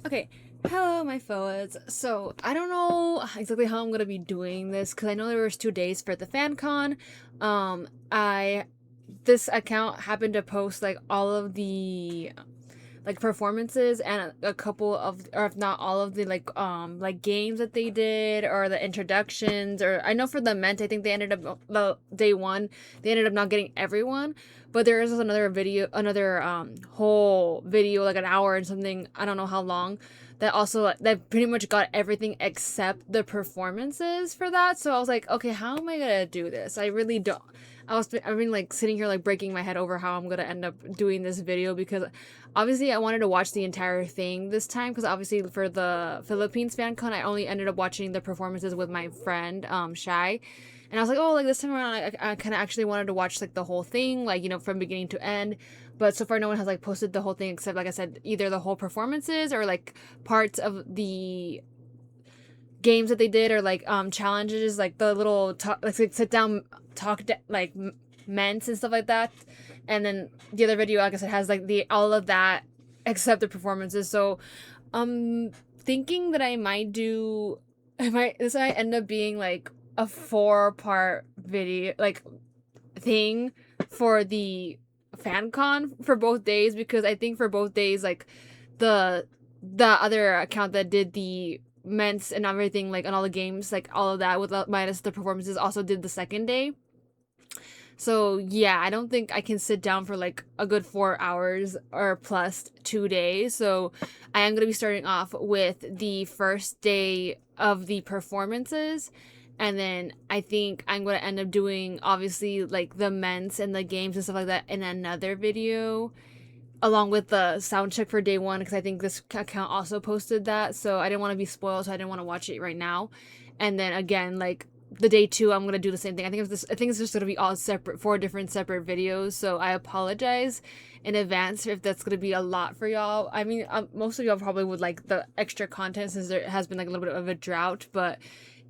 Okay, hello my FOHAs. So I don't know exactly how I'm gonna be doing this because I know there was 2 days for the fan con. I this account happened to post like all of the like performances and a couple of, or if not all of the like games that they did, or the introductions. Or I know for the Ment, I think they ended up the day one, they ended up not getting everyone, but there is another video, another whole video, like an hour and something, I don't know how long, that also that pretty much got everything except the performances for that. So I was like, okay, how am I gonna do this? I really don't. I've been like sitting here like breaking my head over how I'm gonna end up doing this video, because obviously I wanted to watch the entire thing this time, because obviously for the Philippines fan con I only ended up watching the performances with my friend Shy. And I was like, oh, like this time around I kind of actually wanted to watch like the whole thing, like, you know, from beginning to end. But so far no one has like posted the whole thing, except, like I said, either the whole performances or like parts of the games that they did, or like challenges, like the little like sit down talk like Ments and stuff like that. And then the other video, like I said, has like the all of that except the performances. So thinking that I might do, this might end up being like a 4-part video like thing for the fan con for both days, because I think for both days, like the other account that did the Ments and everything, like on all the games, like all of that with minus the performances, also did the second day. So yeah, I don't think I can sit down for like a good 4 hours or plus 2 days. So I am going to be starting off with the first day of the performances. And then I think I'm going to end up doing, obviously, like the Ments and the games and stuff like that in another video, along with the sound check for day one, because I think this account also posted that. So I didn't want to be spoiled, so I didn't want to watch it right now. And then again, like the day two, I'm gonna do the same thing. I think it's just gonna be all separate, 4 different separate videos. So I apologize in advance if that's gonna be a lot for y'all. I mean, most of y'all probably would like the extra content, since there has been like a little bit of a drought, but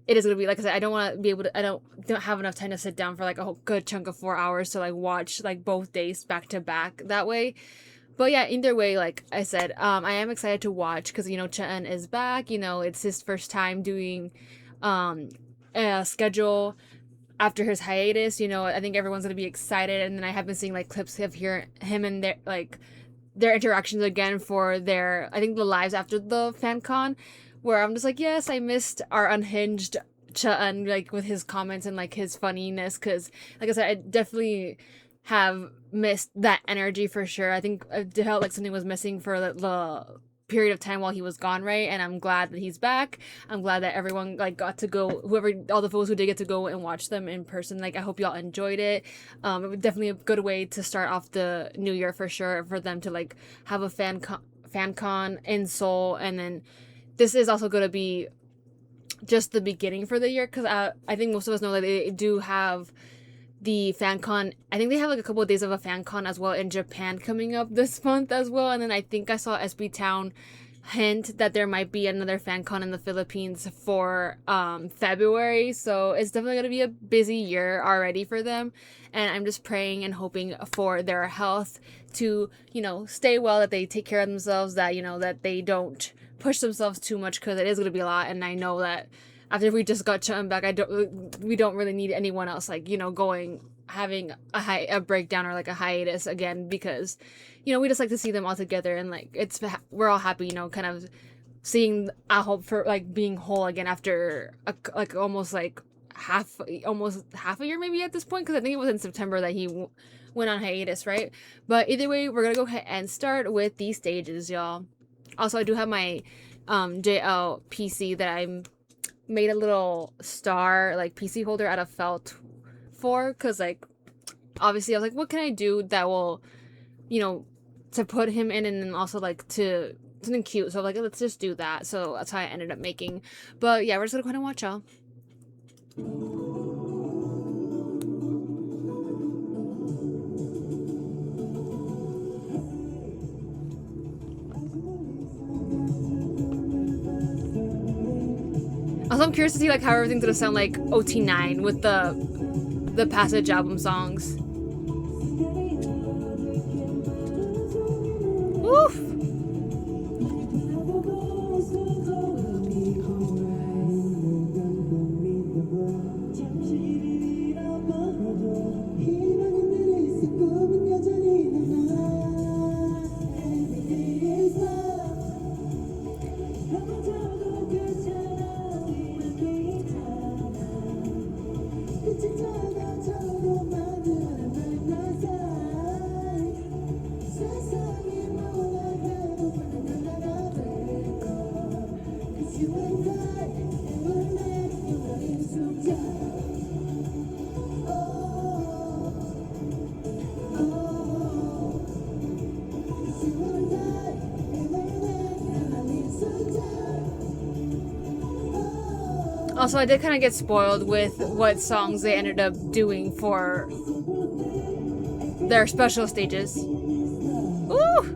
it is gonna be, like I said, I don't want to be able to. I don't have enough time to sit down for like a whole good chunk of 4 hours to like watch like both days back to back that way. But yeah, either way, like I said, I am excited to watch, because, you know, Chen is back. You know, it's his first time doing a schedule after his hiatus. You know, I think everyone's gonna be excited. And then I have been seeing like clips of him and their like their interactions again for their, I think, the lives after the fan con, where I'm just like, yes, I missed our unhinged Chen, like with his comments and like his funniness, because like I said, I definitely have missed that energy for sure. I think I felt like something was missing for the period of time while he was gone, right? And I'm glad that he's back. I'm glad that everyone like got to go, whoever, all the folks who did get to go and watch them in person. Like, I hope y'all enjoyed it. It was definitely a good way to start off the new year for sure, for them to like have a fan con in Seoul. And then this is also going to be just the beginning for the year, because I think most of us know that they do have the fan con. I think they have like a couple of days of a fan con as well in Japan coming up this month as well. And then I think I saw SB Town hint that there might be another fan con in the Philippines for February. So it's definitely going to be a busy year already for them. And I'm just praying and hoping for their health to, you know, stay well, that they take care of themselves, that, you know, that they don't push themselves too much, because it is going to be a lot. And I know that after we just got Chen back, we don't really need anyone else, like, you know, having a breakdown or like a hiatus again, because, you know, we just like to see them all together, and like we're all happy, you know, kind of seeing AHOF for like being whole again after like almost half a year maybe at this point, because I think it was in September that he went on hiatus, right? But either way, we're gonna go ahead and start with these stages, y'all. Also, I do have my JL PC that I'm made a little star like PC holder out of felt for, because like obviously I was like, what can I do that will, you know, to put him in, and then also like to something cute. So like, let's just do that. So that's how I ended up making. But yeah, we're just gonna go ahead and watch, y'all. Also, I'm curious to see like how everything's gonna sound like OT9 with the Passage album songs. Woof! Also, I did kind of get spoiled with what songs they ended up doing for their special stages. Ooh!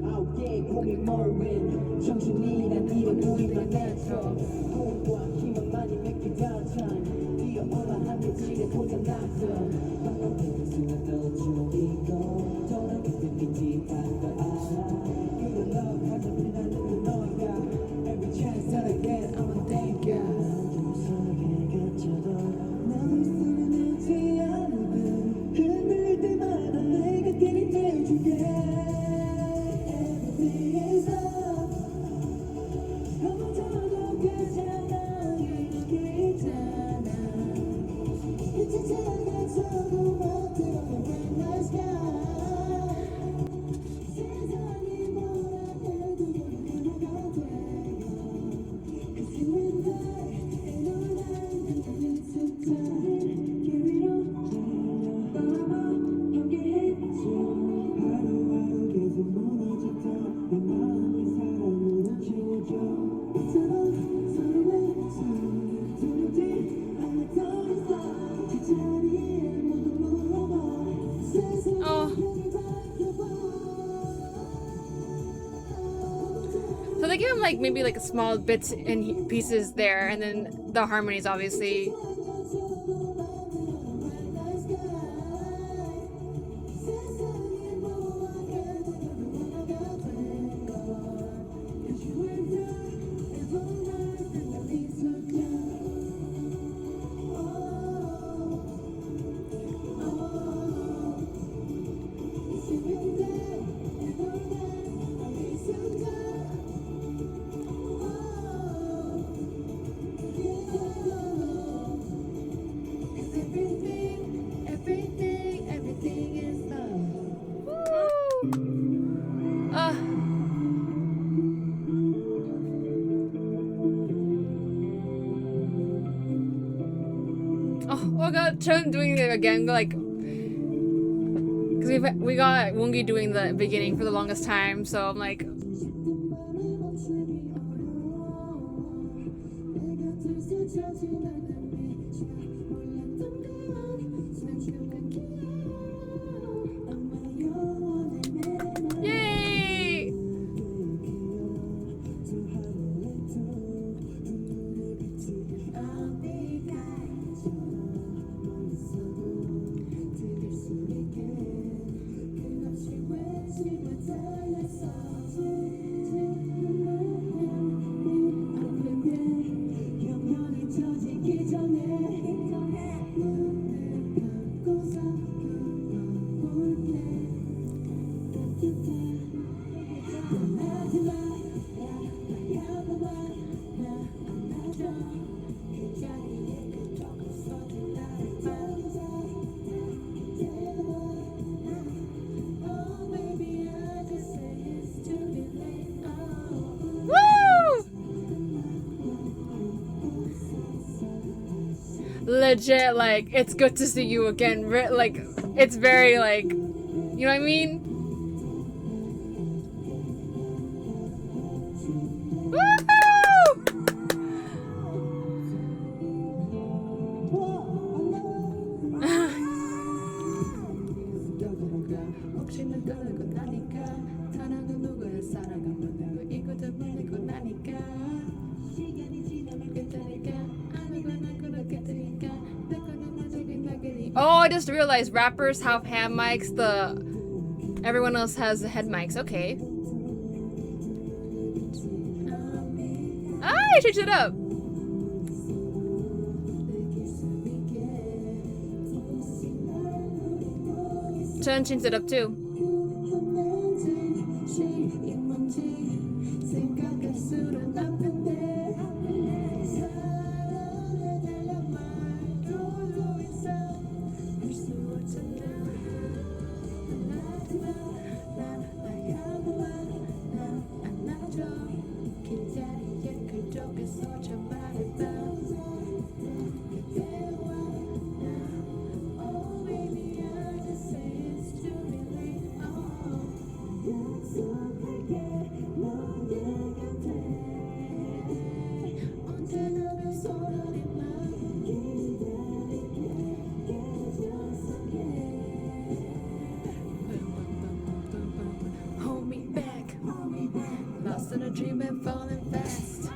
So they give him like maybe like small bits and pieces there, and then the harmonies obviously. Oh god, Chen doing it again, like, because we got Wongi doing the beginning for the longest time, so I'm like, yay! Legit, like, it's good to see you again. Like, it's very, like, you know what I mean? Oh, I just realized rappers have hand mics, everyone else has head mics. Okay. Ah, I changed it up. Chen changed it up too. Hold me back, lost in a dream and falling fast.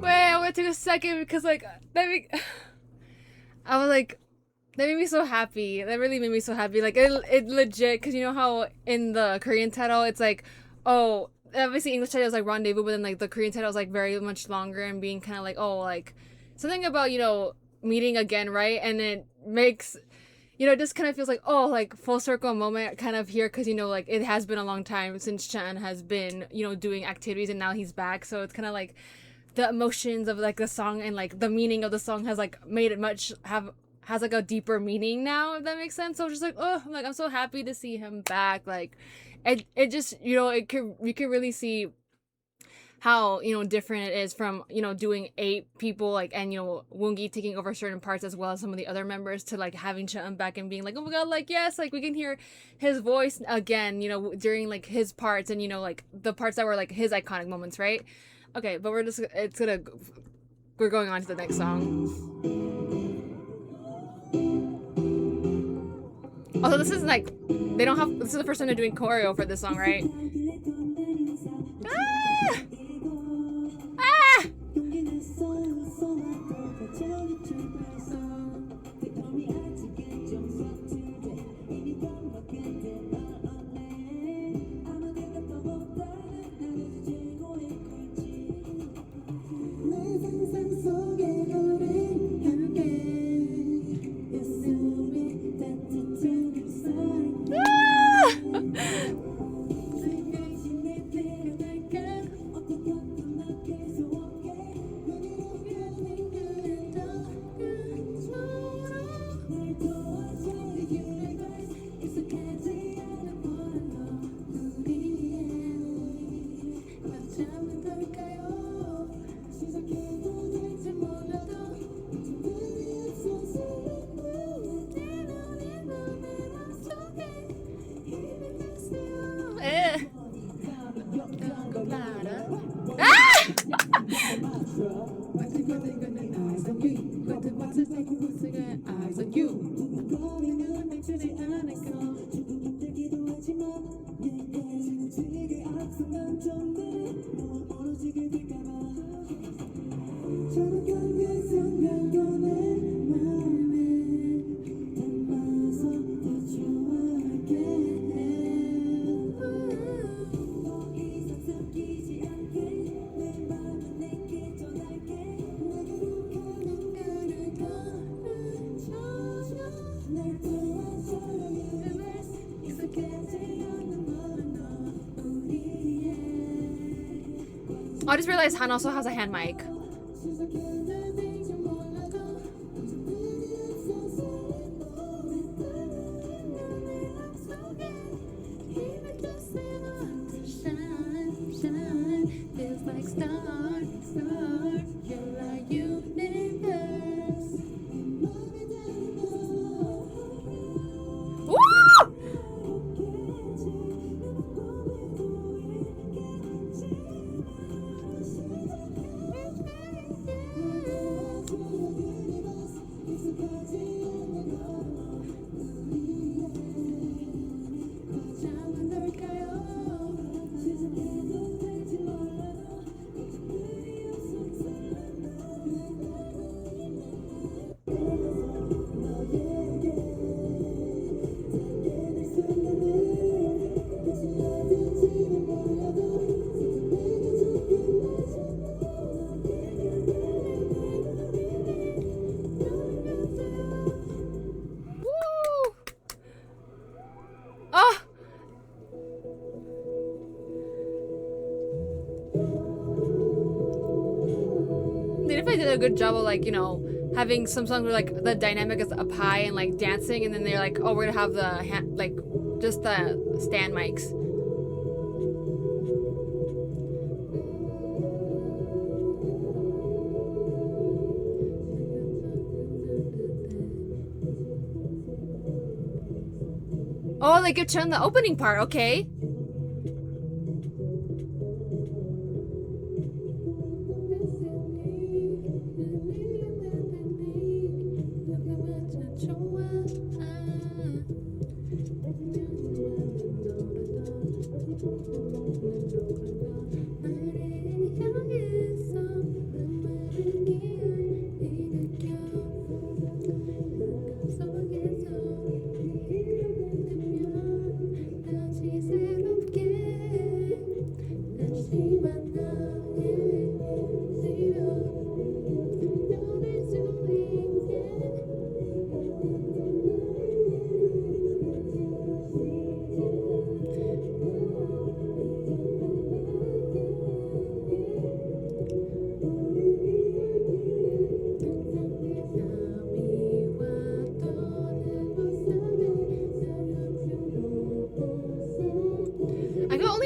Wait, I want to take a second because like I was like, that made me so happy. That really made me so happy. Like it legit, because you know how in the Korean title it's like, oh, obviously English title is like Rendezvous, but then like the Korean title is like very much longer and being kind of like, oh, like something about, you know, meeting again, right? And it makes, you know, it just kind of feels like, oh, like full circle moment kind of here, because, you know, like it has been a long time since Chan has been, you know, doing activities, and now he's back. So it's kind of like the emotions of like the song and like the meaning of the song has like made it has like a deeper meaning now, if that makes sense. So just like, oh, like I'm so happy to see him back. Like it just, you know, you could really see how, you know, different it is from, you know, doing 8 people, like, and, you know, Woongi taking over certain parts as well as some of the other members, to like having Cheon back and being like, oh my god, like, yes, like we can hear his voice again, you know, during like his parts, and, you know, like the parts that were like his iconic moments, right? Okay, but we're going on to the next song. Although this is like, this is the first time they're doing choreo for this song, right? Ah! Ah! I just realized Han also has a hand mic. if I did a good job of like, you know, having some songs where like the dynamic is up high and like dancing, and then they're like, oh, we're gonna have the like just the stand mics. Oh, they could turn the opening part, okay.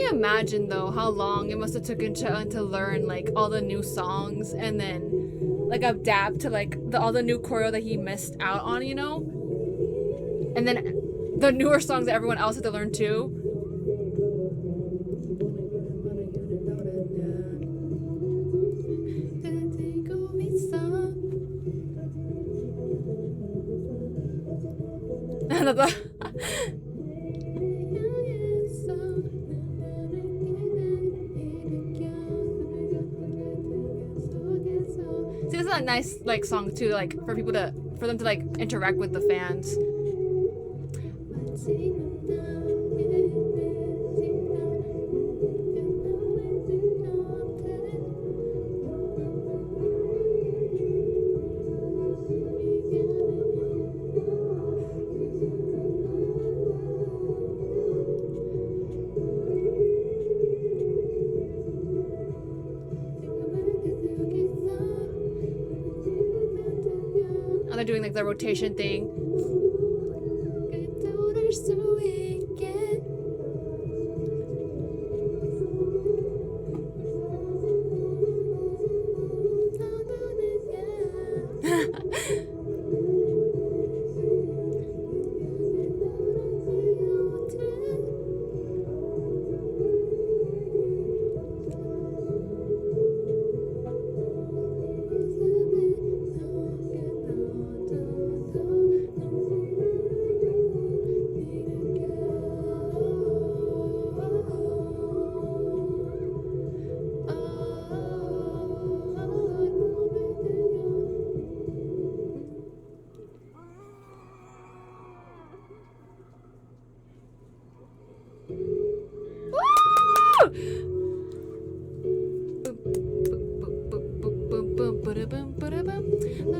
Imagine though how long it must have taken to learn like all the new songs and then like adapt to like all the new choreo that he missed out on, you know, and then the newer songs that everyone else had to learn too. See, this is a nice like song too, like for them to like interact with the fans. They're doing like the rotation thing.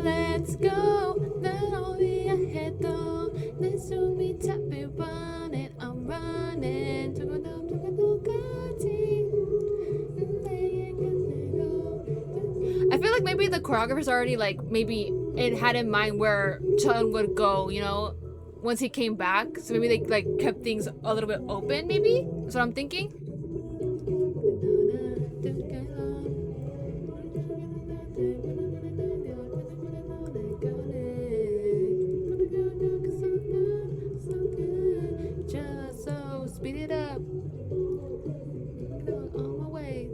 Let's go. I'm running. I feel like maybe the choreographer's already like maybe it had in mind where Chun would go, you know, once he came back. So maybe they like kept things a little bit open. Maybe that's what I'm thinking. Speed it up. On my way.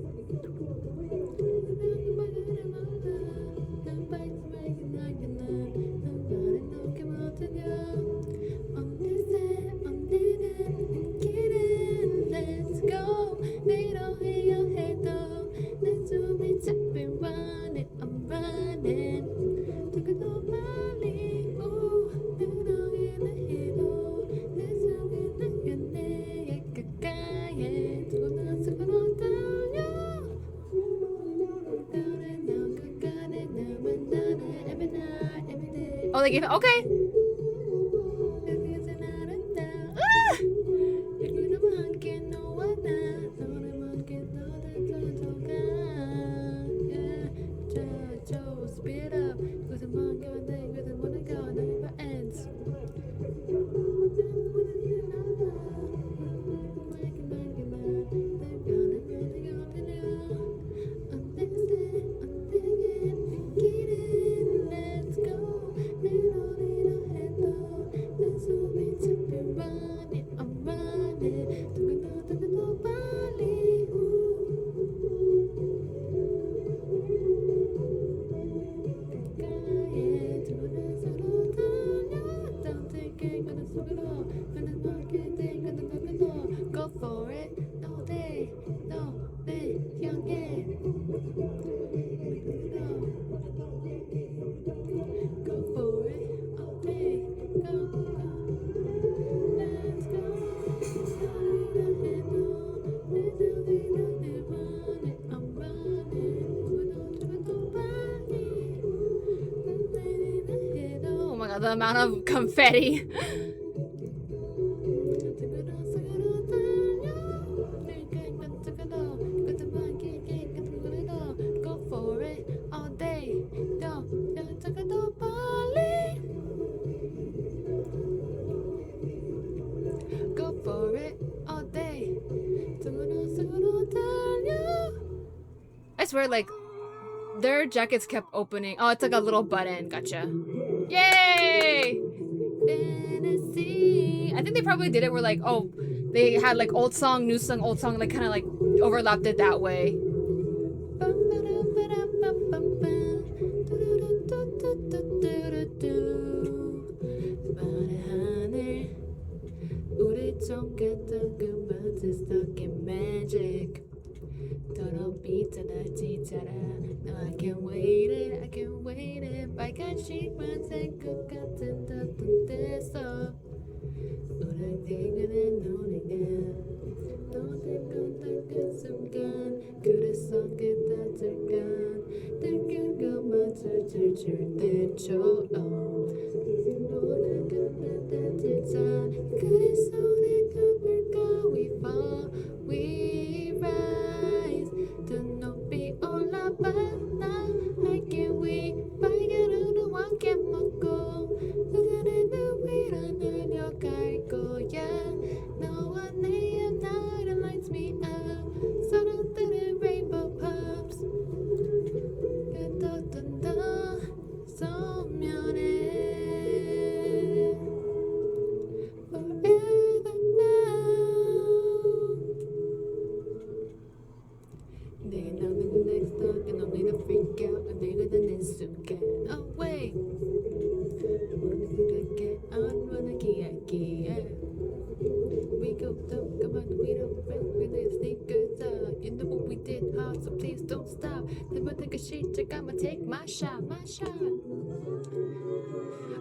Let's go. They don't hear your head though. Let's do me tapping, running. I'm running. Took it all money. Ooh, they don't hear the hero. Let's do it again. Oh, they gave it. Okay. Go for it, no day, no day, young yeah. Go for it, all day, go, let's go. I'm running. Oh my god, the amount of confetti. Go for it all day. Go for it all day. I swear, like, their jackets kept opening. Oh, it's like a little button. Gotcha. Yay! Fantasy. I think they probably did it where, like, oh, they had like old song, new song, old song, like kind of like overlapped it that way. Magic. No, I can't wait it, I can't wait it. 빨간색만 생각같은 데서 오래되는 노래가 너를 건너간 순간 그래서 깨닫을까 느끼고 맞춰줄 때처럼 오늘 끝났다 그래서 내가 볼까 we fall we rise 더 높이 올라봐 나 할게 we 빨간으로 함께 먹고 그날의 늘 위로 날려갈 거야 너와 내 night lights me up 서로들의 rainbow pops 더 선명해 forever now 내가 너는 next door and only the freak out and 내가 내 순간 away wanna get on wanna get we go down come on we don't break we let sneakers up you know what we did hard so please don't stop never take a shit I'ma take my shot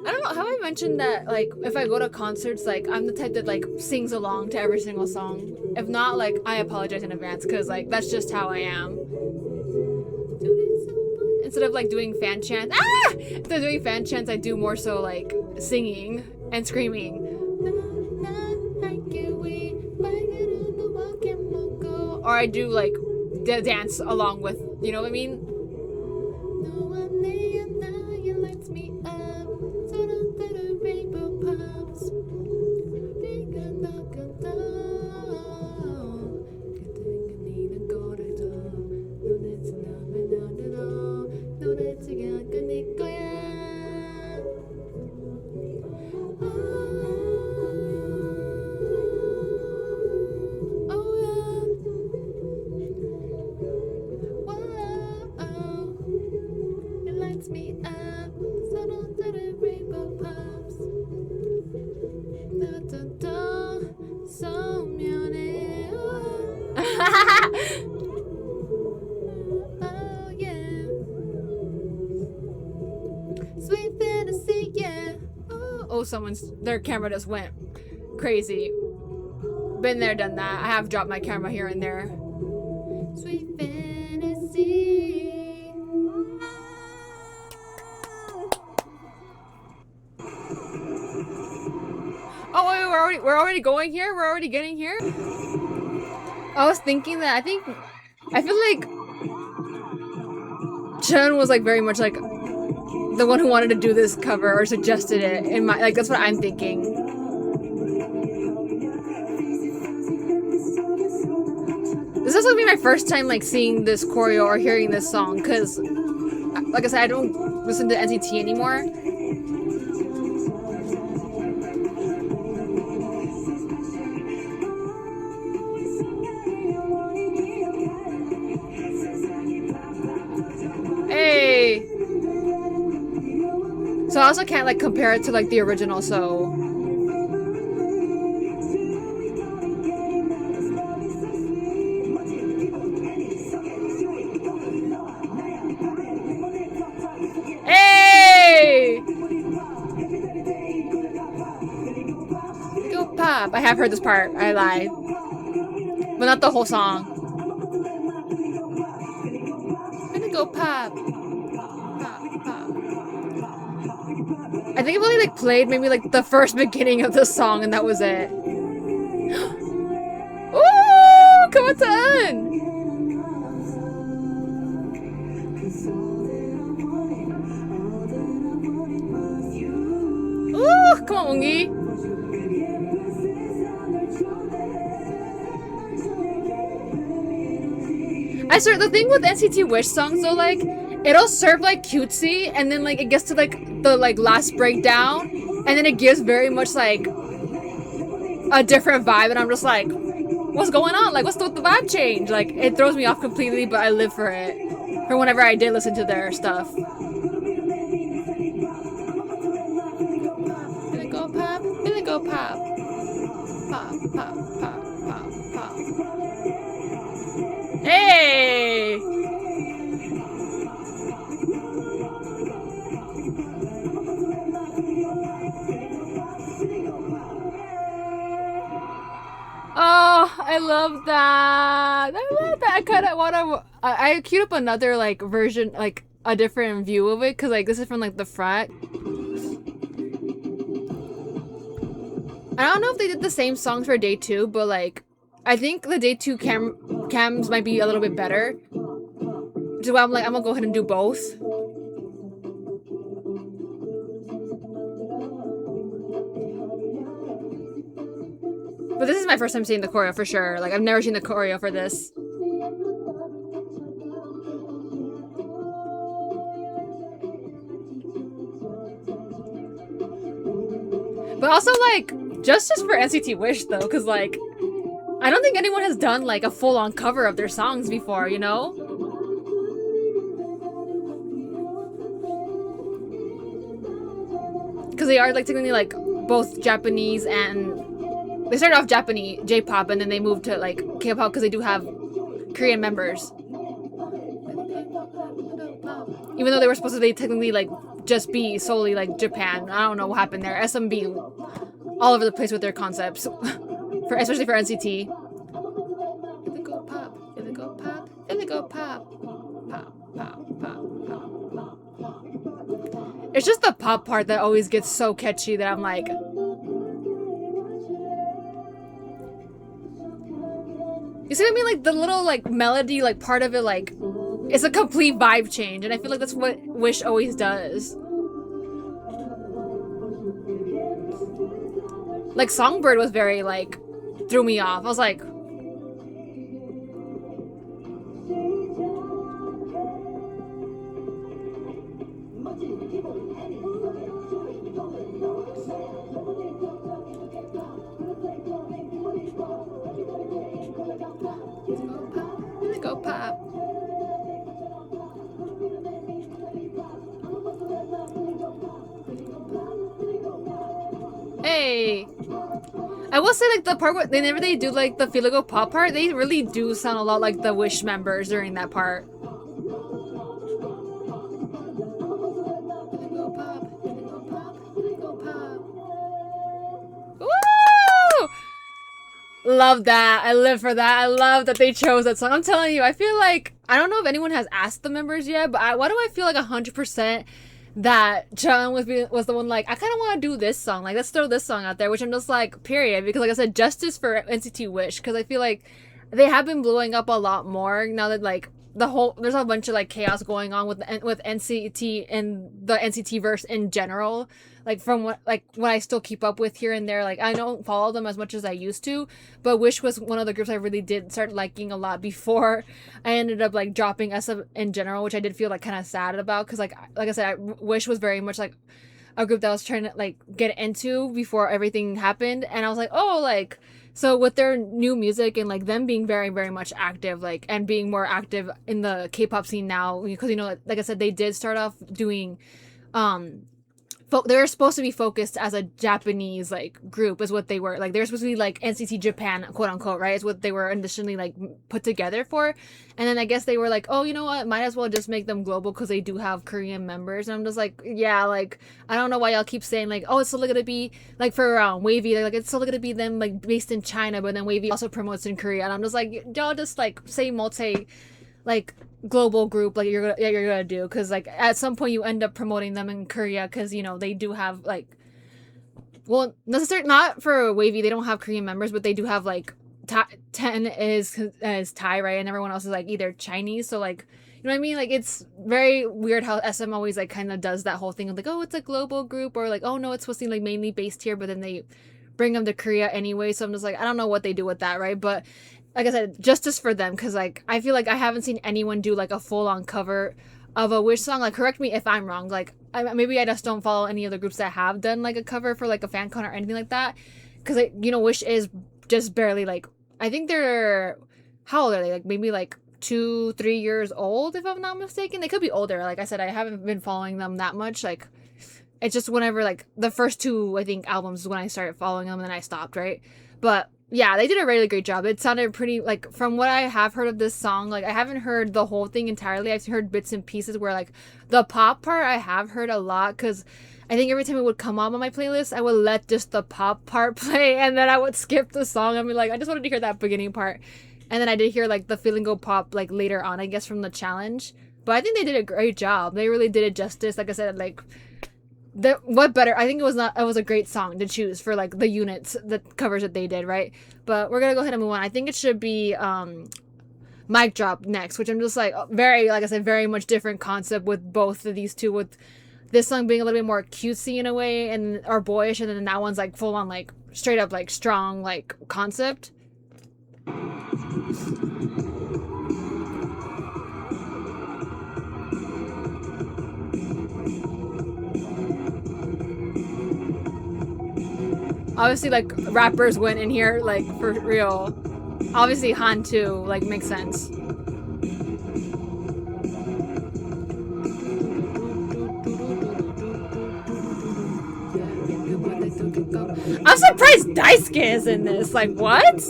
I don't know, have I mentioned that, like, if I go to concerts, like, I'm the type that, like, sings along to every single song? If not, like, I apologize in advance, because, like, that's just how I am. Instead of, like, doing fan chants, instead of doing fan chants, I do more so, like, singing and screaming. Or I do, like, dance along with, you know what I mean? Sweet fantasy, yeah. Oh, their camera just went crazy. Been there, done that. I have dropped my camera here and there. Sweet fantasy. Oh, wait, we're already going here? We're already getting here? I was thinking that I feel like Chen was like very much like the one who wanted to do this cover or suggested it in my, like, that's what I'm thinking. This is gonna be my first time like seeing this choreo or hearing this song because, like I said, I don't listen to NCT anymore. So I also can't like compare it to like the original, so hey! Go pop. I have heard this part. I lied. But not the whole song. I'm gonna go pop. Pop, pop. I think I've only like played maybe like the first beginning of the song and that was it. Ooh! Come Ooh! Come on, Ungi. I swear, the thing with NCT Wish songs though, like, it'll serve like cutesy, and then like it gets to like the like last breakdown, and then it gives very much like a different vibe, and I'm just like, what's going on? Like, what's the vibe change? Like, it throws me off completely, but I live for it. For whenever I did listen to their stuff. Gonna go pop, gonna go pop. Pop, pop, pop, pop, pop. Hey! Oh, I love that. I love that. I kind of want to. I queued up another like version, like a different view of it, because like this is from like the front. I don't know if they did the same songs for day 2, but like I think the day 2 cams might be a little bit better. So I'm like, I'm gonna go ahead and do both. But this is my first time seeing the choreo for sure. Like, I've never seen the choreo for this. But also, like, justice for NCT Wish, though, because, like, I don't think anyone has done, like, a full-on cover of their songs before, you know? Because they are, like, technically, like, both Japanese and... They started off Japanese J-pop, and then they moved to, like, K-pop because they do have Korean members. Even though they were supposed to be technically, like, just be solely, like, Japan. I don't know what happened there. SMB all over the place with their concepts. Especially for NCT. Go pop, go pop, go pop. Pop, pop, pop, pop, pop. It's just the pop part that always gets so catchy that I'm like... You see what I mean? Like, the little, like, melody, like, part of it, like, it's a complete vibe change. And I feel like that's what Wish always does. Like, Songbird was very, like, threw me off. I was like... Go pop. Hey. I will say, like, the part where whenever they do, like, the Feel It Go Pop part, they really do sound a lot like the Wish members during that part. Love that. I live for that. I love that they chose that song. I'm telling you, I feel like, I don't know if anyone has asked the members yet, but why do I feel like 100% that Chung was the one like, I kind of want to do this song. Like, let's throw this song out there, which I'm just like, period. Because like I said, justice for NCT Wish. Because I feel like they have been blowing up a lot more now that like there's a bunch of like chaos going on with NCT and the NCT verse in general. Like from what I still keep up with here and there, like I don't follow them as much as I used to, but Wish was one of the groups I really did start liking a lot before I ended up like dropping SF in general, which I did feel like kind of sad about because like I said, Wish was very much like a group that I was trying to like get into before everything happened, and I was like, oh, like so with their new music and like them being very very much active, like and being more active in the K-pop scene now, because you know like I said, they did start off doing they were supposed to be focused as a Japanese like group is what they were. Like they were supposed to be like NCT Japan, quote unquote, right? Is what they were initially like put together for. And then I guess they were like, oh, you know what? Might as well just make them global because they do have Korean members. And I'm just like, yeah, like I don't know why y'all keep saying like, oh, it's still gonna be like for Wavy, like it's still gonna be them like based in China, but then Wavy also promotes in Korea. And I'm just like, y'all just like say multi like global group like you're gonna do, because like at some point you end up promoting them in Korea because you know they do have like, well, necessarily not for Wavy, they don't have Korean members, but they do have like 10 is Thai, right, and everyone else is like either Chinese, so like, you know what I mean, like it's very weird how SM always like kind of does that whole thing of like, oh, it's a global group, or like, oh no, it's supposed to be like mainly based here, but then they bring them to Korea anyway. So I'm just like, I don't know what they do with that, right? But like I said, justice for them, because like I feel like I haven't seen anyone do like a full-on cover of a Wish song. Like, correct me if I'm wrong, like maybe I just don't follow any other groups that have done like a cover for like a fan con or anything like that, because like, you know, Wish is just barely like, I think they're, how old are they, like maybe like 2-3 years old if I'm not mistaken. They could be older. Like I said, I haven't been following them that much. Like it's just whenever like the first 2 I think albums is when I started following them, and then I stopped, right? But yeah, they did a really great job. It sounded pretty, like, from what I have heard of this song, like, I haven't heard the whole thing entirely. I've heard bits and pieces where, like, the pop part I have heard a lot, because I think every time it would come up on my playlist, I would let just the pop part play, and then I would skip the song. I'd be like, I just wanted to hear that beginning part. And then I did hear, like, the Feeling Go Pop, like, later on, I guess, from the challenge. But I think they did a great job. They really did it justice. Like I said, like, what better, I think it was a great song to choose for like the units, the covers that they did, right? But we're gonna go ahead and move on. I think it should be Mic Drop next, which I'm just like, very, like I said, very much different concept with both of these two, with this song being a little bit more cutesy in a way and or boyish, and then that one's like full on like straight up like strong like concept. Obviously, like, rappers went in here, like, for real. Obviously, Han, too, like, makes sense. I'm surprised Daisuke is in this. Like, what?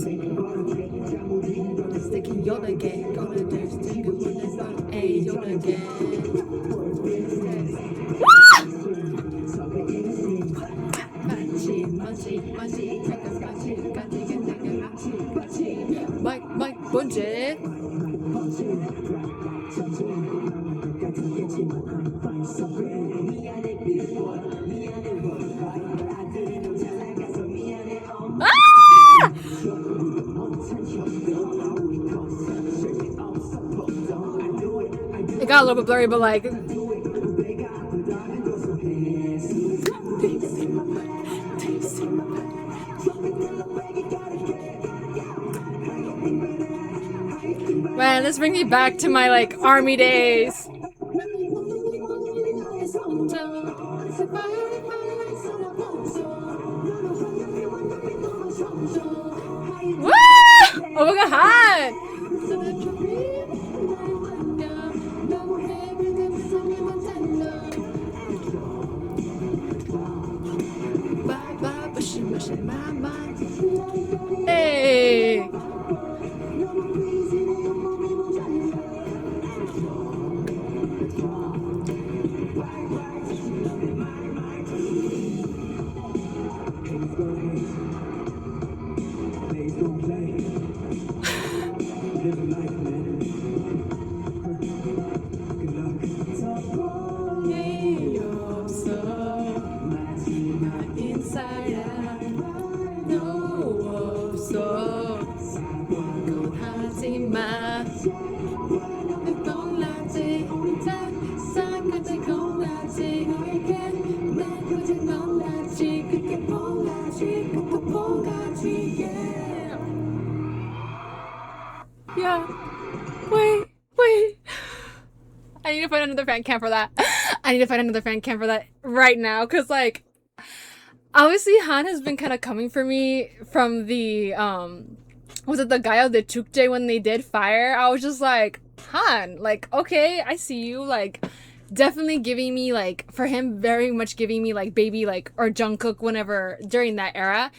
Mike Bunje. Ah! It got a little bit blurry, but like, man, this brings me back to my like army days. Woo! Oh my god! Hey! Yeah. Wait. I need to find another fan cam for that. I need to find another fan cam for that right now, because like, obviously Han has been kind of coming for me from the was it the guy of the Chukje when they did Fire? I was just like, Han, like, okay, I see you, like, definitely giving me like, for him, very much giving me like baby like or Jungkook whenever during that era.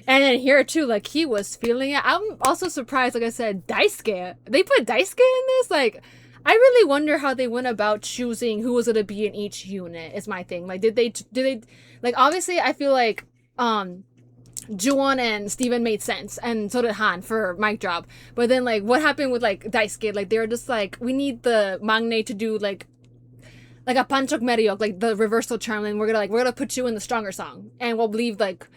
And then here too, like he was feeling it. I'm also surprised, like I said, Daisuke. They put Daisuke in this. Like, I really wonder how they went about choosing who was gonna be in each unit. Is my thing. Like, did they like? Obviously, I feel like Juwon and Steven made sense, and so did Han for mic drop. But then like, what happened with like Daisuke? Like, they were just like, we need the Magne to do like a Panchok Meryok, like the reversal charm, and we're gonna put you in the stronger song, and we'll leave like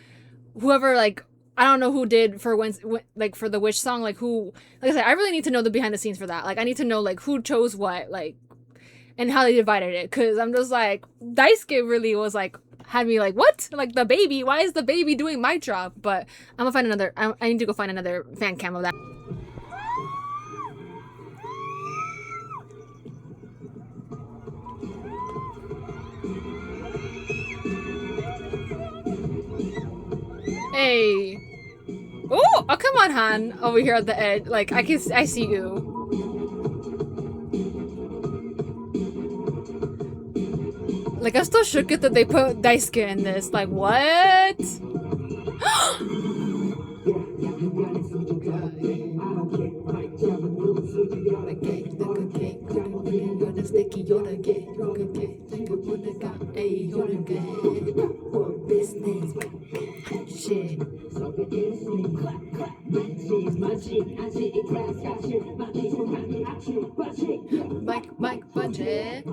whoever, like, I don't know who did for when like for the Wish song, like who, like I said, I really need to know the behind the scenes for that. Like, I need to know like who chose what, like, and how they divided it, because I'm just like, Daisuke really was like, had me like, what, like the baby, why is the baby doing my drop? But I'm gonna find another, I need to go find another fan cam of that. Hey. Oh, come on, Han. Over here at the edge. Like, I see you. Like, I'm still shook that they put Daisuke in this. Like, what? Mike budget.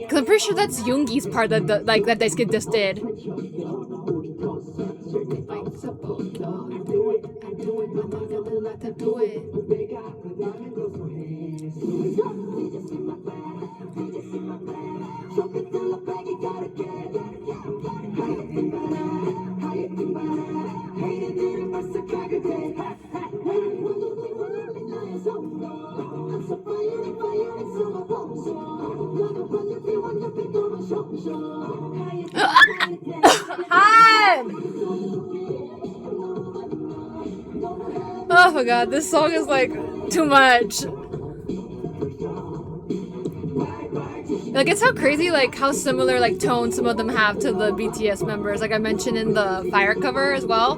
Cause I'm pretty sure that's Yoongi's part that that Daisuke just did. Oh my god, this song is like too much. Like, it's how crazy, like how similar like tone some of them have to the BTS members, like I mentioned in the Fire cover as well.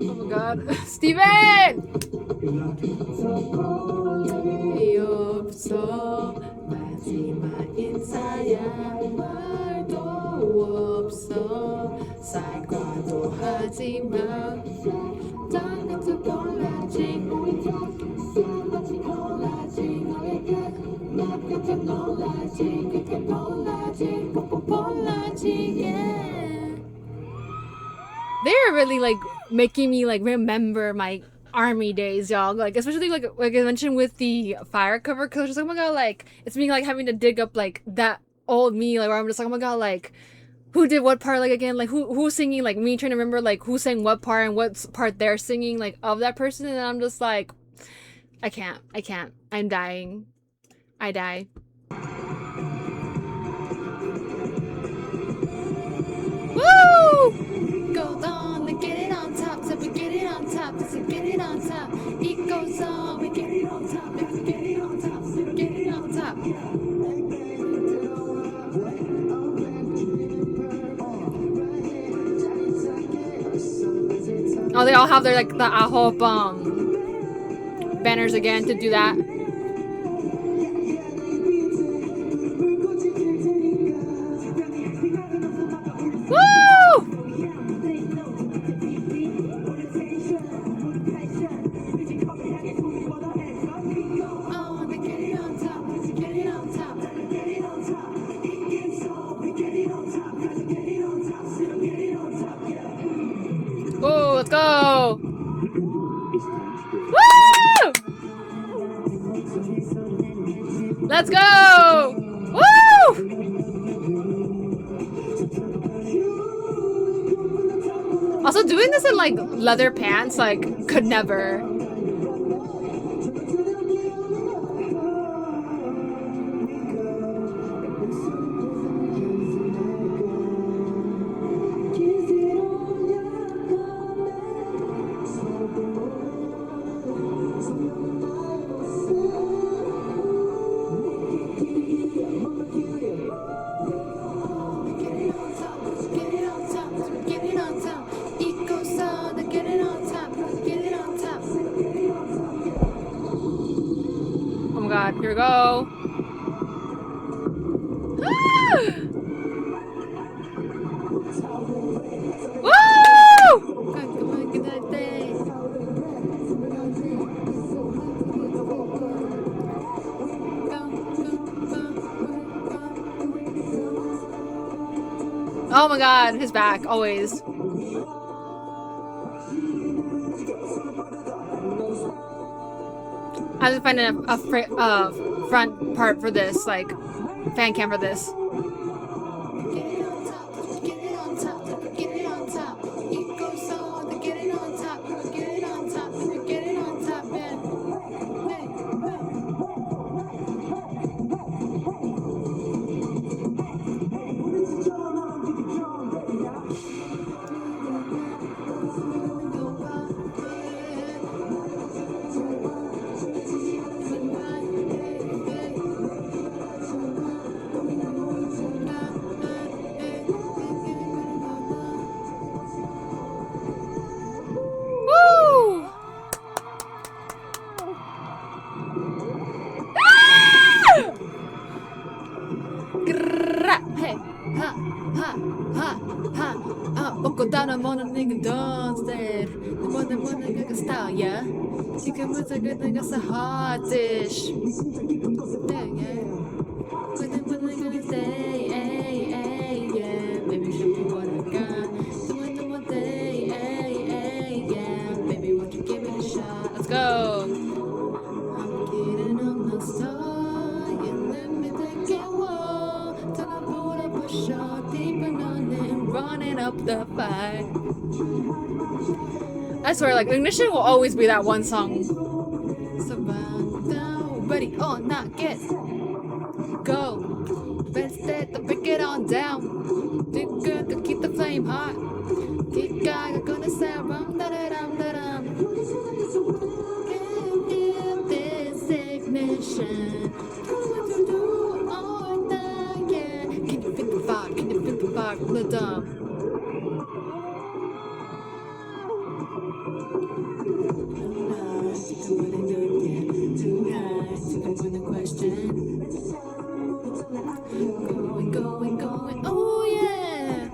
Oh my god. Steven! They're really like making me like remember my army days, y'all. Like, especially like I mentioned with the Fire cover, because I was just like, oh my god, like it's me like having to dig up like that old me, like where I'm just like, oh my god, like who did what part, like again, like who's singing, like me trying to remember like who sang what part and what part they're singing like of that person, and I'm just like, I can't, I'm dying, I die. Woo! Goes on, we get it on top, so we get it on top, so we get it on top. It goes on, we get it on top, we get it on top, so we get it on top. Oh, they all have their like the AHOF banners again to do that. Woo! Oh, let's go! Woo! Let's go! Woo! Also, doing this in like leather pants, like, could never. Oh my god, here we go. Oh my god, his back, always. I was finding a front part for this, like, fan cam for this. Down I'm on a nigga downstairs. The one nigga style, yeah. You can put a good nigga a hot dish. Yeah, yeah. But then what nigga say, hey, yeah. Baby, show me what I got. Doing one day, hey, yeah. Baby, won't you give it a shot? Let's go. I'm getting on the star. You let me take it wall. Till I put up a shot. Deeper on it. Running up the fight. I swear, like, Ignition will always be that one song. So down, ready or not, get go. Best set to break it on down. Do good to keep the flame hot. Keep guy, gonna sound rum da da dum da dum. Give this ignition. Do all night, yeah. Can you feel the fire? Can you feel the fire? The dumb. Going, oh yeah!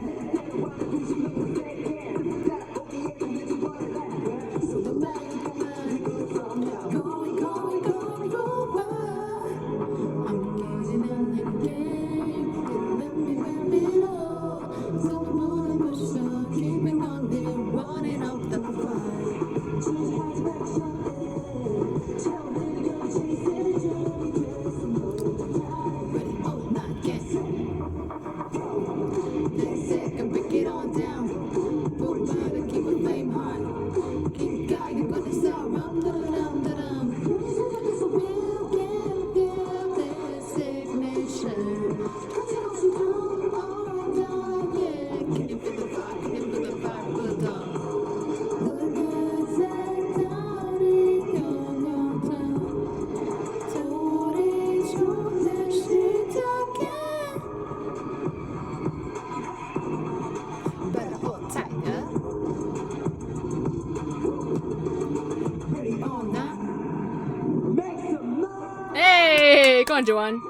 Hey, go on, Joanne.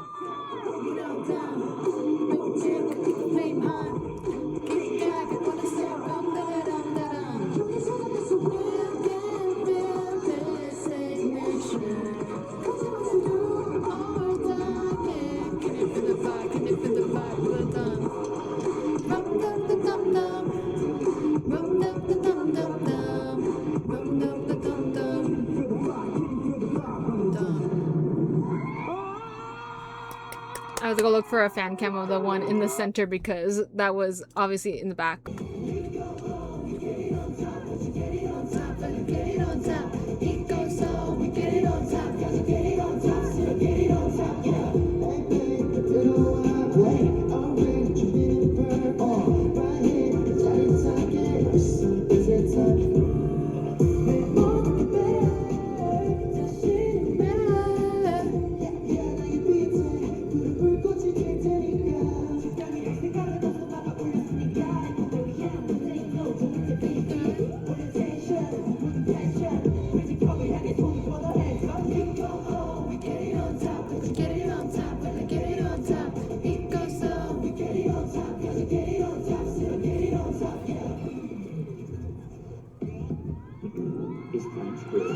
I was gonna look for a fan cam of the one in the center because that was obviously in the back.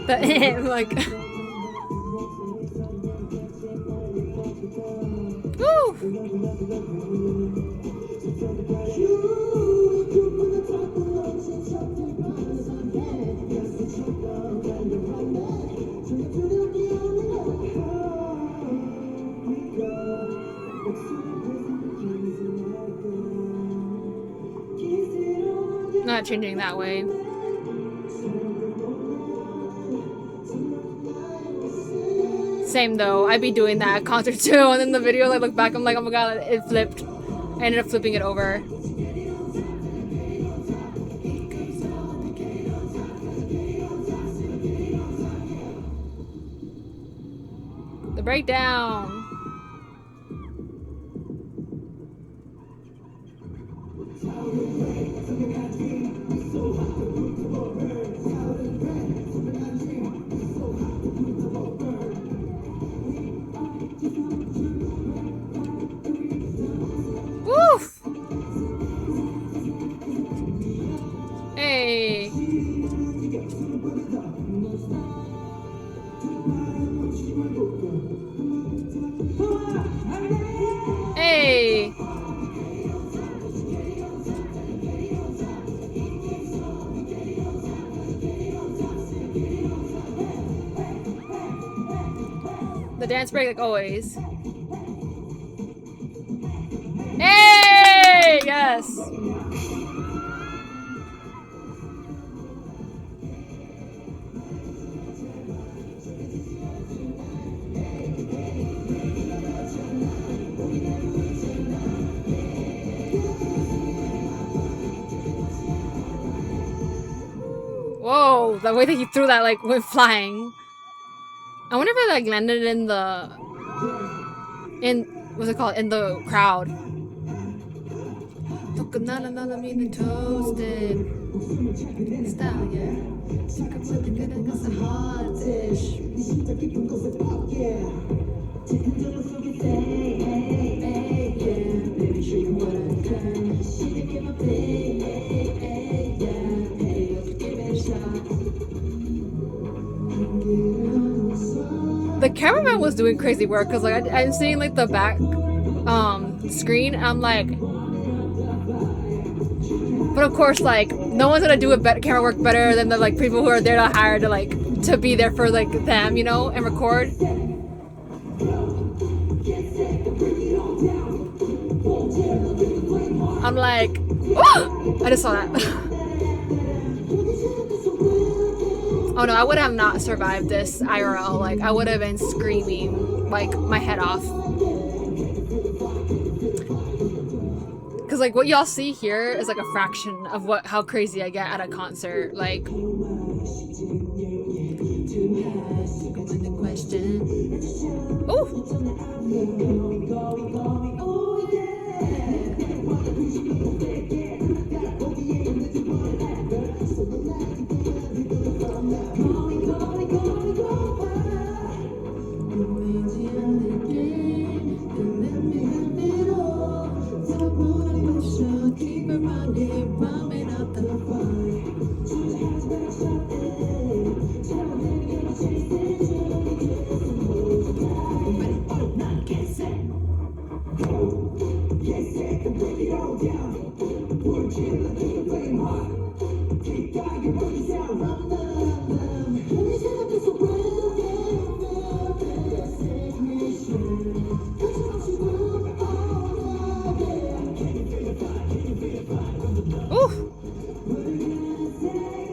The like. Woo! Not changing that way. Same though, I'd be doing that at concert too, and then the video, I look back, I'm like, oh my god, it flipped. I ended up flipping it over. The breakdown. Woof! Hey! Hey! The dance break like always. Hey! Yes! Whoa, the way that he threw that like went flying. I wonder if it like landed in the what's it called? In the crowd. Toasted style, yeah. It's a hot dish. The cameraman was doing crazy work because like I'm seeing like the back screen. I'm like, but of course like no one's gonna do camera work better than the like people who are there to hire to be there for like them, you know, and record. I'm like, oh! I just saw that. Oh no, I would have not survived this IRL. Like, I would have been screaming, like, my head off. Because, like, what y'all see here is, like, a fraction of how crazy I get at a concert. Like,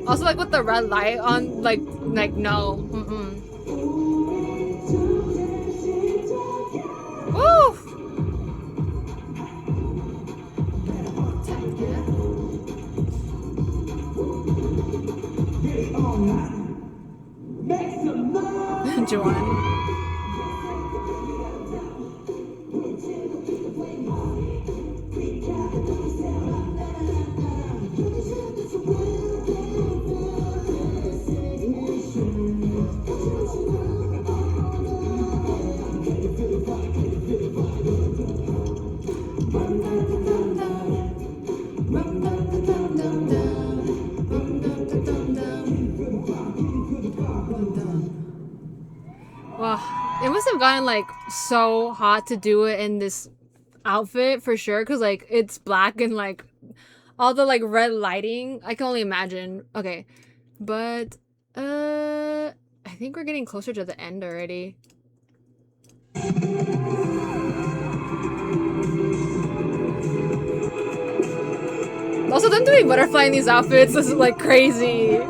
also, like, with the red light on, like no. Woo! Joanne. have gotten like so hot to do it in this outfit for sure, because like it's black and like all the like red lighting. I can only imagine. Okay, but I think we're getting closer to the end already. Also, them doing butterfly in these outfits is like crazy.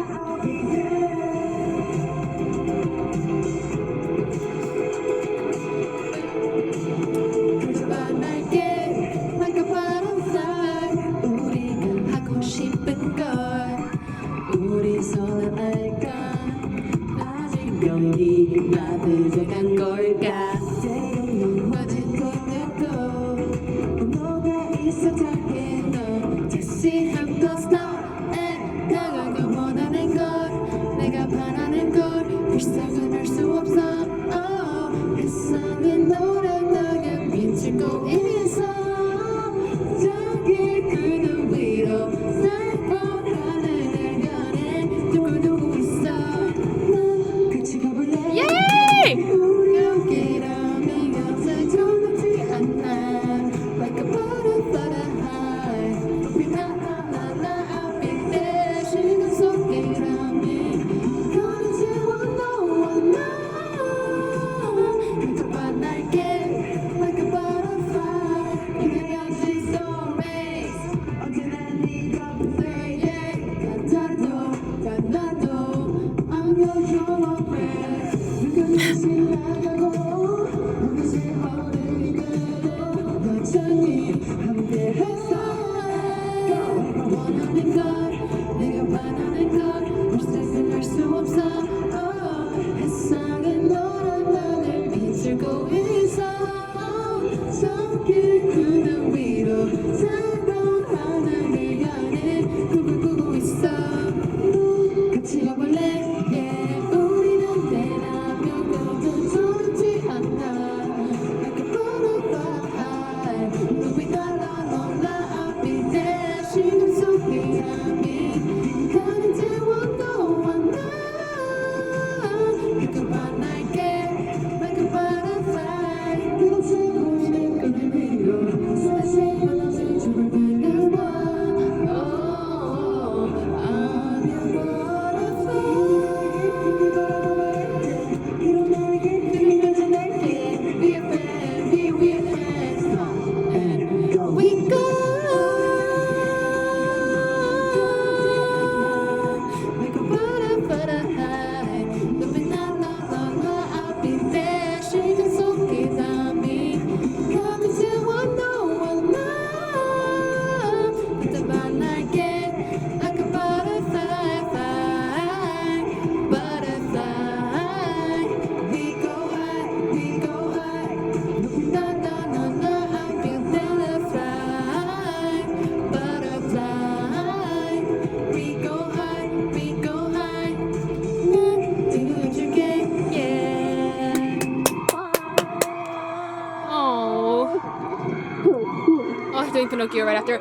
Pinocchio right after.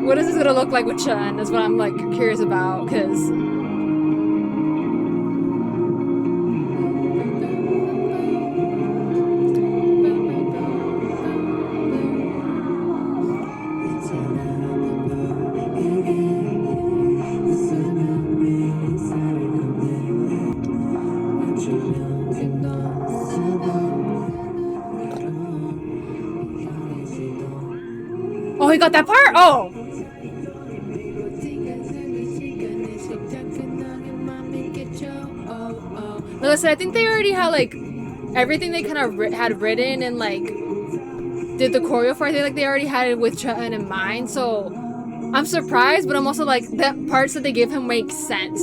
What is this gonna look like with Chun? Is what I'm like curious about, because oh, he got that part? Oh! But listen, I think they already had, like, everything they kind of had written and, like, did the choreo for. I think, like, they already had it with Chun in mind, so I'm surprised, but I'm also, like, the parts that they give him make sense.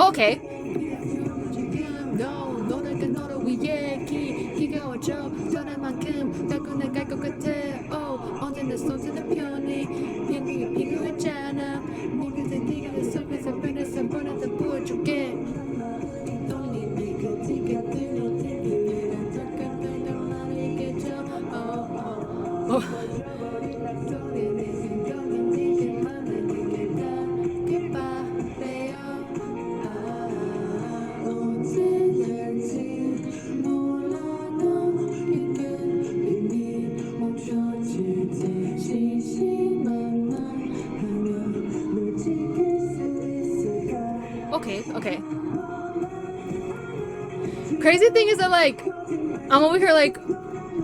Oh, okay. Okay, okay. Crazy thing is that, like, I'm over here, like,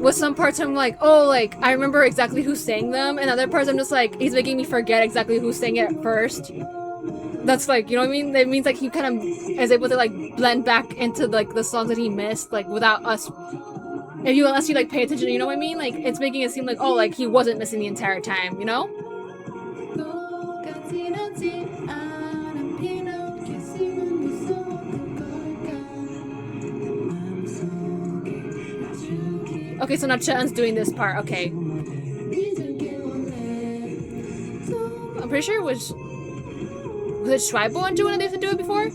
with some parts I'm like, oh, like, I remember exactly who sang them, and other parts I'm just like, he's making me forget exactly who sang it first. That's like, you know what I mean? That means like he kind of is able to like blend back into like the songs that he missed, like without us. Unless you like pay attention, you know what I mean? Like it's making it seem like, oh, like he wasn't missing the entire time, you know? Okay, so now Cheon's doing this part. Okay. I'm pretty sure it was it Schweibo and Joanna they used to do it before?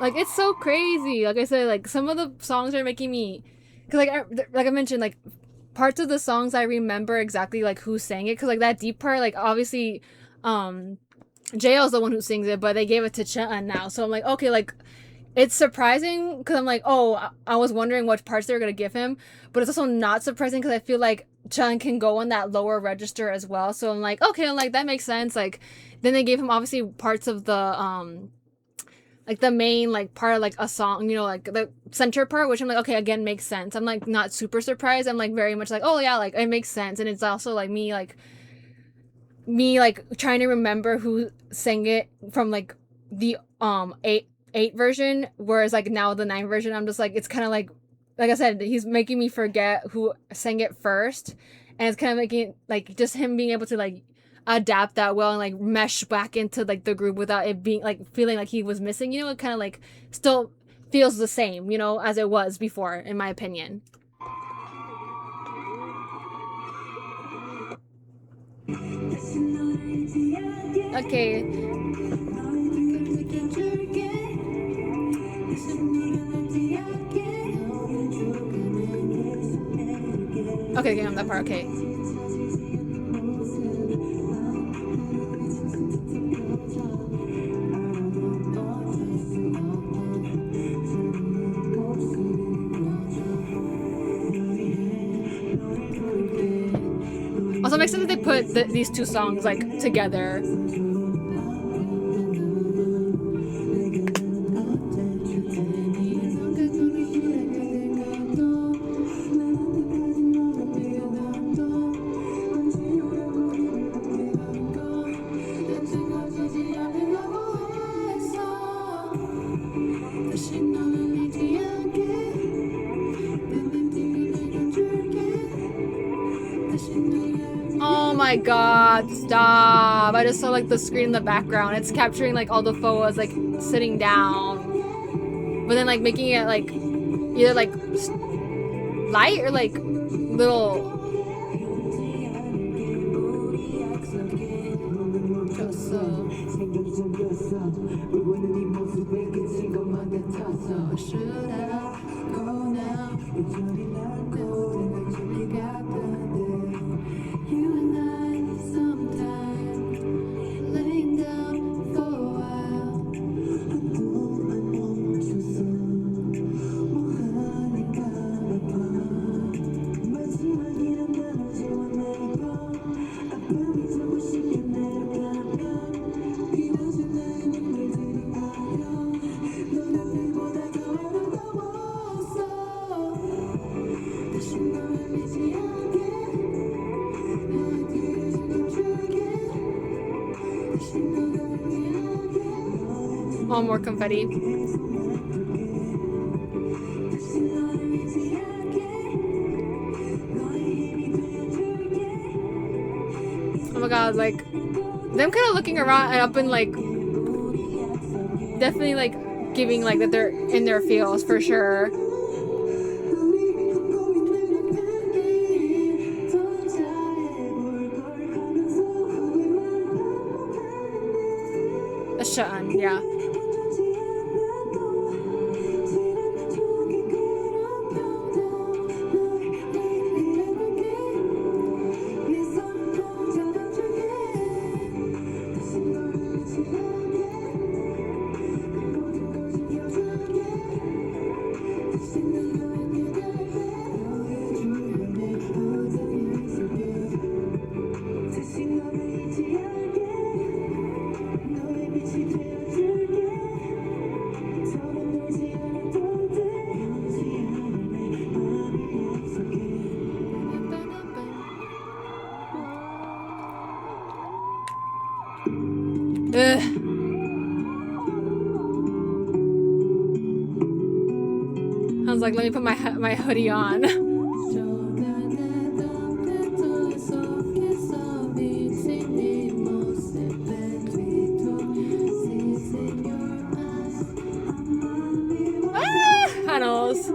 Like it's so crazy. Like I said, like some of the songs are making me, cause like I mentioned, like parts of the songs I remember exactly like who sang it. Cause like that deep part, like obviously, JL's the one who sings it, but they gave it to Cheon now. So I'm like, okay, like it's surprising because I'm like, oh, I was wondering what parts they were gonna give him, but it's also not surprising because I feel like Cheon can go in that lower register as well. So I'm like, okay, I'm like that makes sense. Like then they gave him obviously parts of the like the main like part of like a song, you know, like the center part, which I'm like, okay, again makes sense. I'm like not super surprised. I'm like very much like, oh yeah, like it makes sense. And it's also like me trying to remember who sang it from like the eight version, whereas like now the 9 version, I'm just like it's kind of like I said, he's making me forget who sang it first, and it's kind of making like just him being able to like adapt that well and like mesh back into like the group without it being like feeling like he was missing, you know. It kind of like still feels the same, you know, as it was before, in my opinion. Okay. Okay, on that part, okay. Also, it makes sense that they put these two songs like together. Oh my god, stop. I just saw like the screen in the background. It's capturing like all the FOHAs like sitting down. But then like making it like either like light or like little. Oh, more confetti. Oh my god, like, them kind of looking around up and like, definitely like giving like that they're in their feels for sure. A shun, yeah. Ugh. I was like, let me put my hoodie on. Panels.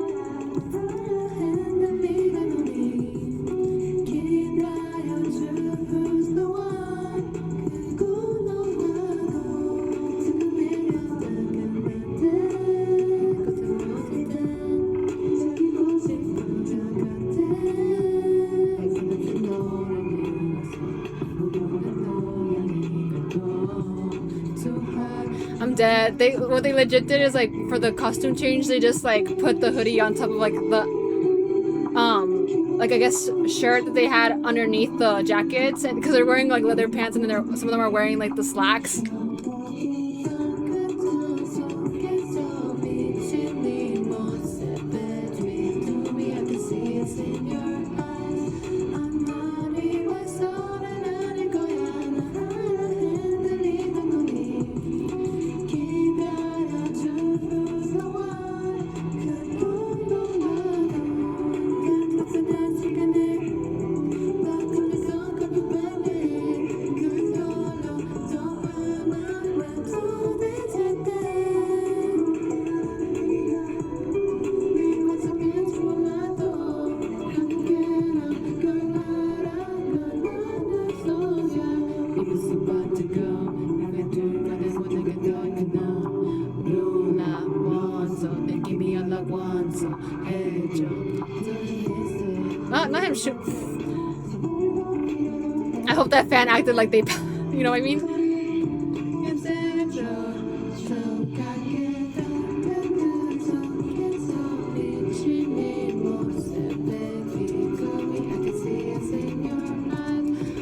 I'm dead. What they legit did is like for the costume change, they just like put the hoodie on top of like the like I guess shirt that they had underneath the jackets, and because they're wearing like leather pants, and then some of them are wearing like the slacks. Not him shoot. I hope that fan acted like they, you know what I mean?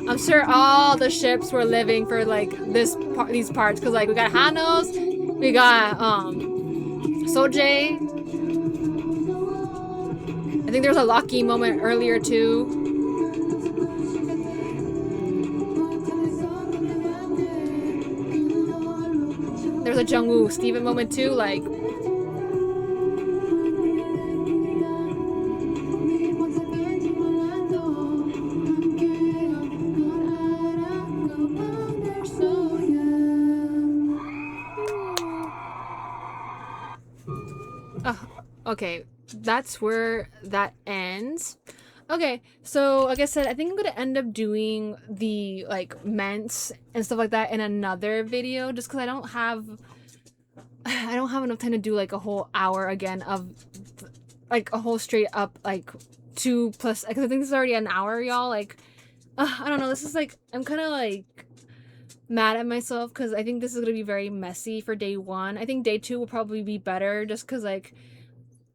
I'm sure all the ships were living for like these parts, because like we got Hanos, we got Sojay. I think there was a Lucky moment earlier too. There was a Jungwoo Steven moment too, like. Okay, that's where that ends. Okay, so like I said, I think I'm gonna end up doing the like ments and stuff like that in another video, just because I don't have enough time to do like a whole hour again of like a whole straight up like 2+, because I think this is already an hour, y'all. Like, I don't know. This is like, I'm kind of like mad at myself because I think this is gonna be very messy for day 1. I think day 2 will probably be better, just because like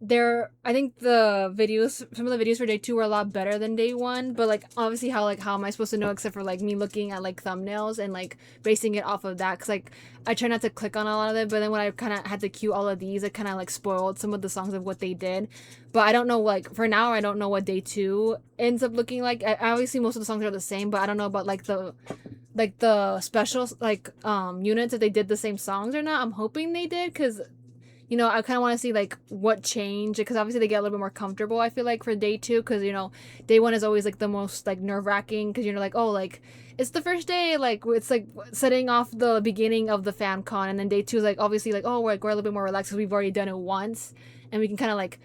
I think the videos, some of the videos for day 2 were a lot better than day 1, but like obviously how am I supposed to know, except for like me looking at like thumbnails and like basing it off of that, because like I try not to click on a lot of it, but then when I kind of had to cue all of these, it kind of like spoiled some of the songs of what they did. But I don't know, like for now I don't know what day 2 ends up looking like. Obviously most of the songs are the same, but I don't know about like the like the special like units, if they did the same songs or not. I'm hoping they did, because you know, I kind of want to see like what changed, because obviously they get a little bit more comfortable, I feel like, for day 2, because you know, day 1 is always like the most like nerve-wracking, because you're like, oh, like it's the first day, like it's like setting off the beginning of the fan con, and then day 2 is like obviously like, oh, we're a little bit more relaxed because we've already done it once, and we can kind of like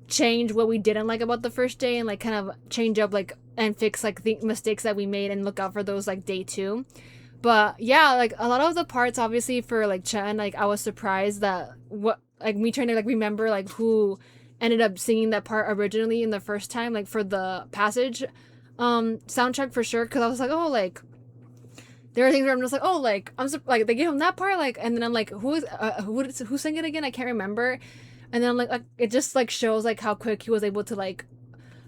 change what we didn't like about the first day, and like kind of change up like and fix like the mistakes that we made, and look out for those like day 2. But yeah, like a lot of the parts, obviously, for like Chen, like I was surprised that what, like me trying to like remember like who ended up singing that part originally in the first time, like for the passage soundtrack, for sure, because I was like, oh, like there are things where I'm just like, oh, like like they gave him that part, like, and then I'm like, who sang it again? I can't remember. And then I'm like it just like shows like how quick he was able to like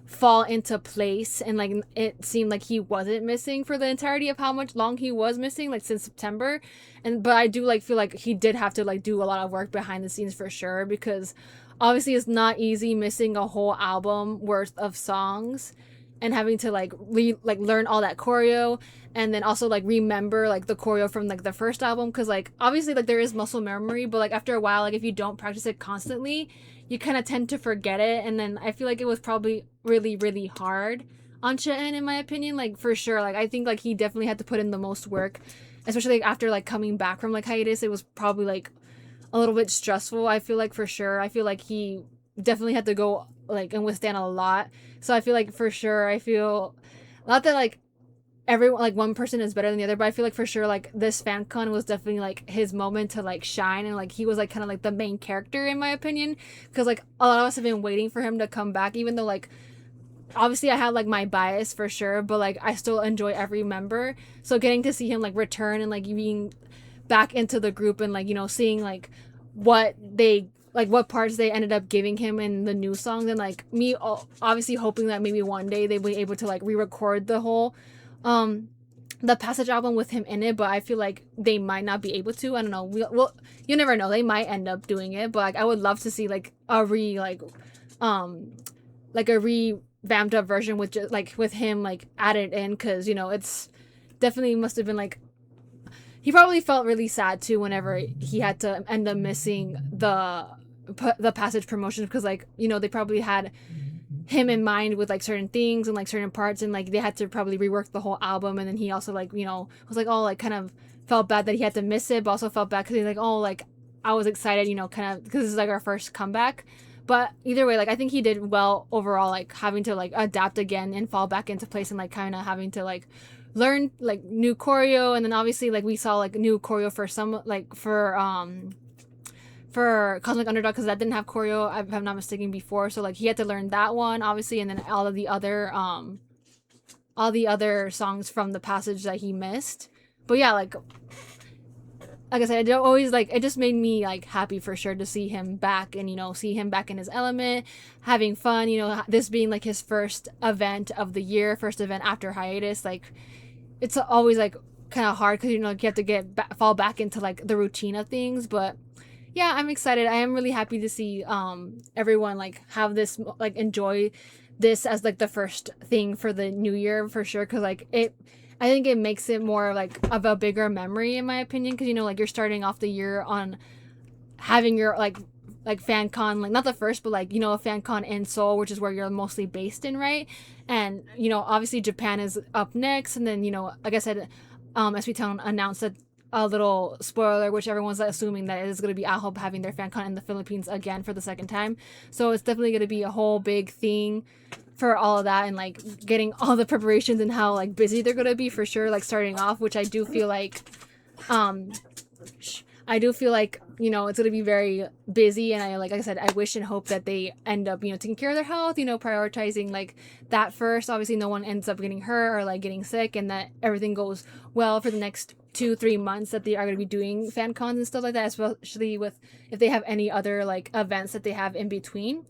fall into place, and like it seemed like he wasn't missing for the entirety of how much long he was missing, like since September. And but I do like feel like he did have to like do a lot of work behind the scenes, for sure, because obviously it's not easy missing a whole album worth of songs and having to like learn all that choreo, and then also like remember like the choreo from like the first album, because like obviously like there is muscle memory, but like after a while, like if you don't practice it constantly, you kind of tend to forget it. And then I feel like it was probably really, really hard on Chen, in my opinion, like for sure. Like I think like he definitely had to put in the most work, especially like after like coming back from like hiatus. It was probably like a little bit stressful, I feel like, for sure. I feel like he definitely had to go like and withstand a lot. So I feel like for sure, I feel not that like everyone, like one person is better than the other, but I feel like for sure like this fan con was definitely like his moment to like shine, and like he was like kind of like the main character, in my opinion, because like a lot of us have been waiting for him to come back, even though like obviously I had like my bias, for sure, but like I still enjoy every member. So getting to see him like return and like being back into the group, and like, you know, seeing like what they like what parts they ended up giving him in the new songs, and like me obviously hoping that maybe one day they'll be able to like re-record the whole the passage album with him in it. But I feel like they might not be able to. I don't know, well, you never know, they might end up doing it, but like I would love to see like a revamped up version with just like with him like added in, because you know it's definitely must have been like he probably felt really sad too whenever he had to end up missing the passage promotion, because like, you know, they probably had him in mind with like certain things and like certain parts, and like they had to probably rework the whole album. And then he also like, you know, was like, oh, like kind of felt bad that he had to miss it, but also felt bad because he's like, oh, like I was excited, you know, kind of because this is like our first comeback. But either way, like I think he did well overall, like having to like adapt again and fall back into place, and like kind of having to like learn like new choreo. And then obviously like we saw like new choreo for some like for Cosmic Underdog, because that didn't have choreo, if I'm not mistaken, before. So like he had to learn that one, obviously, and then all the other songs from the passage that he missed. But yeah, like I said, I don't always like, it just made me like happy, for sure, to see him back, and you know, see him back in his element, having fun, you know, this being like his first event of the year, first event after hiatus. Like it's always like kind of hard, because you know you have to fall back into like the routine of things. But yeah, I'm excited. I am really happy to see everyone like have this, like enjoy this as like the first thing for the new year, for sure, because like I think it makes it more like of a bigger memory, in my opinion, because you know, like you're starting off the year on having your like fan con, like not the first, but like, you know, a fan con in Seoul, which is where you're mostly based in, right? And you know, obviously Japan is up next, and then, you know, like I said, SB Town announced that, a little spoiler, which everyone's assuming that it is going to be AHOF having their fan con in the Philippines again for the second time. So it's definitely going to be a whole big thing for all of that, and like getting all the preparations and how like busy they're going to be, for sure, like starting off, which I do feel like you know, it's going to be very busy. And I, like I said, I wish and hope that they end up, you know, taking care of their health, you know, prioritizing like that first. Obviously no one ends up getting hurt or like getting sick, and that everything goes well for the next 2-3 months that they are going to be doing fan cons and stuff like that, especially with if they have any other like events that they have in between.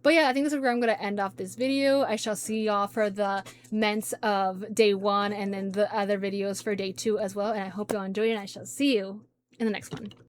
But yeah, I think this is where I'm going to end off this video. I shall see y'all for the ments of day 1, and then the other videos for day 2 as well. And I hope y'all enjoyed it, and I shall see you in the next one.